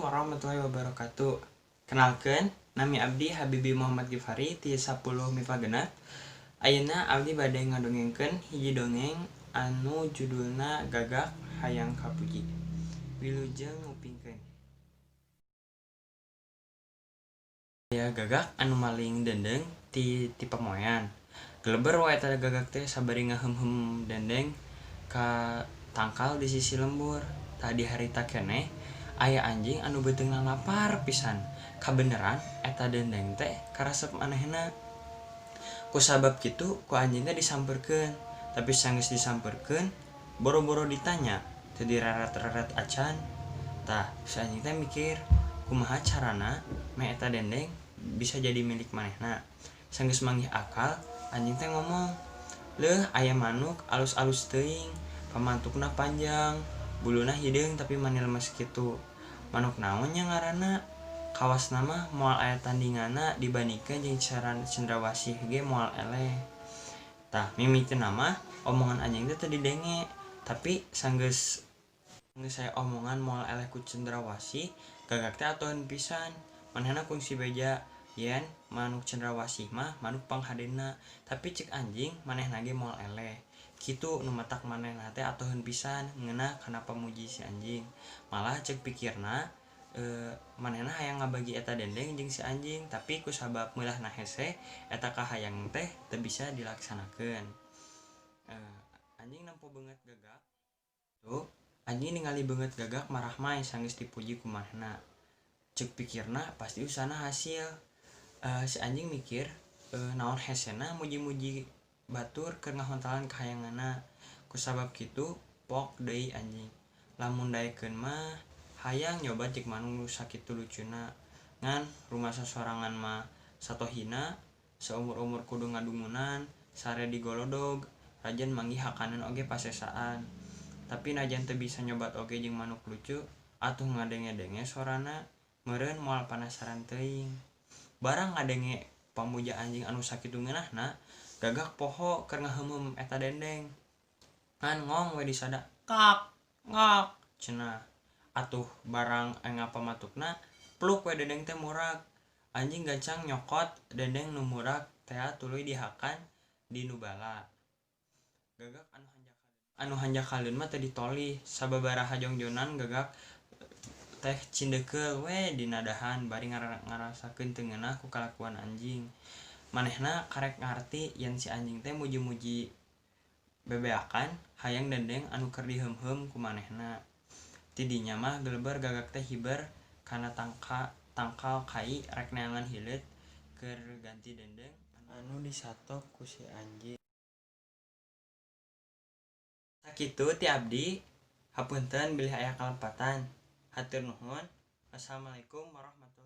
warahmatullahi wabarakatuh. Kenalkan, nami abdi Habibi Muhammad Gifari ti 10 Mifagena. Ayeuna abdi bade ngadongengkeun hiji dongeng anu judulna Gagak Hayang Kapuji. Wilujeng ngupingkeun. Aya gagak anu maling dendeng ti pamoean. Geleber wae eta gagak teh sabari ngahem-hem dendeng ka tangkal di sisi lembur. Tadi harita keneh aya anjing anu beuteungna lapar pisan. Kabeneran eta dendeng teh karasep manehna. Kusabab kitu ku anjing teh disampeurkeun. Tapi sanggeus disampeurkeun boro-boro ditanya teu dirarat-rarat acan. Tah si anjing teh mikir kumaha carana me eta dendeng bisa jadi milik manehna. Sanggeus manggih akal anjing teh ngomong, "Leuh aya manuk alus-alus teuing, pamantukna panjang, buluna hideung tapi maneh lemes kitu. Manuk naon nya ngaranna? Kawasna mah moal aya tandinganna dibandingkeun jeung cendrawasih ge moal eleh." Tah mimiteunna mah omongan anjing teh teu didenge, tapi sanggeus aya omongan moal eleh ku cendrawasih, gagak teh atoheun pisan. Manehna kungsi beja yen manuk cendrawasih mah manuk panghadenna, tapi ceuk anjing manehna ge moal eleh. Kitu nu matak manehna teh atoheun pisan ngeunah kana pamuji si anjing. Malah ceuk pikirna manehna hayang ngabagi eta dendeng jeung si anjing, tapi kusabab meulahna hese eta kahayang teh teu bisa dilaksanakeun. Anjing nempo beungeut gagak. Tuh, anjing ningali beungeut gagak marah maeh sanggeus dipuji ku manehna. Ceuk pikirna pasti usahana hasil. Si anjing mikir, naon hesena muji-muji batur keur ngahontalan kahayanganna. Kusabab kitu pok deui anjing. Lamun daekeun mah hayang nyoba ceuk manuk sakitu lucuna. Ngan rumasa sorangan mah satohina, seumur-umur kudu ngadungunan, sare digolodog, rajan manggih hakaneun oge pasesaan. Tapi najan teu bisa nyobat oge jeung manuk lucu, atuh ngadenge-denge sorana, meureun moal panasaran teuing. Barang ngadenge pamuja anjing anu sakitu ngeunahna, gagak poho keur ngaheum-heum eta dendeng. Ngan ngong we disada, "Kak, ngak," cenah. Atuh barang enga pamatukna, pluk we dendeng teh murag. Anjing gancang nyokot dendeng nu murag tea tuluy dihakan di nu bala. Gagak anu hanjakaleun mah teu ditolih, sababaraha jongjonan gagak teh cindeukeul we dina dahan bari ngarasakeun teu ngeunah ku kalakuan anjing. Manehna karek ngarti yen si anjing teh muji-muji bebeakan hayang dendeng anu keur diheum-heum ku manehna. Ti dinya mah geleber gagak teh hiber kana tangkal kai rek neangan hileut keur ganti dendeng anu disatok ku si anjing. Sakitu ti abdi, hapunten bilih aya kalepatan. Hatur nuhun. Assalamualaikum warahmatullahi wabarakatuh.